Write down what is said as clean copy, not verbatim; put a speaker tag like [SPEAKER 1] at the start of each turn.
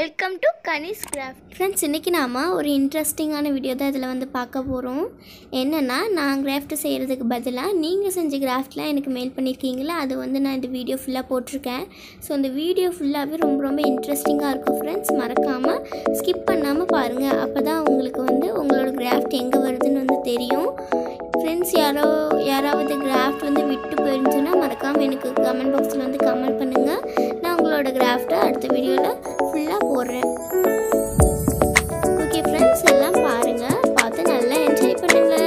[SPEAKER 1] Welcome to kanishkacraft.
[SPEAKER 2] Friends, இன்னைக்கு நாம ஒரு இன்ட்ரஸ்டிங்கான வீடியோ தான் இதல வந்து பார்க்க போறோம். என்னன்னா நான் கிராஃப்ட் செய்யிறதுக்கு பதிலா நீங்க செஞ்ச கிராஃப்ட்லாம் எனக்கு மெயில் பண்ணிருக்கீங்களா அது வந்து நான் இந்த வீடியோ ஃபுல்லா போட்டுருக்கேன். சோ இந்த வீடியோ ஃபுல்லாவே ரொம்ப இன்ட்ரஸ்டிங்கா இருக்கும் फ्रेंड्स. மறக்காம ஸ்கிப் பண்ணாம பாருங்க. அப்பதான் உங்களுக்கு வந்து உங்களோட கிராஃப்ட் எங்க வருதுன்னு வந்து தெரியும். फ्रेंड्स யாராவது கிராஃப்ட் வந்து விட்டு போயிருந்துனா மறக்காம எனக்கு கமெண்ட் பாக்ஸ்ல வந்து கமெண்ட் பண்ணுங்க. நான் உங்களோட கிராஃப்ட் அடுத்த வீடியோல ஃபுல்லா போடுறேன். ஓகே फ्रेंड्स, எல்லாம் பாருங்க. பார்த்து நல்லா என்ஜாய் பண்ணுங்க.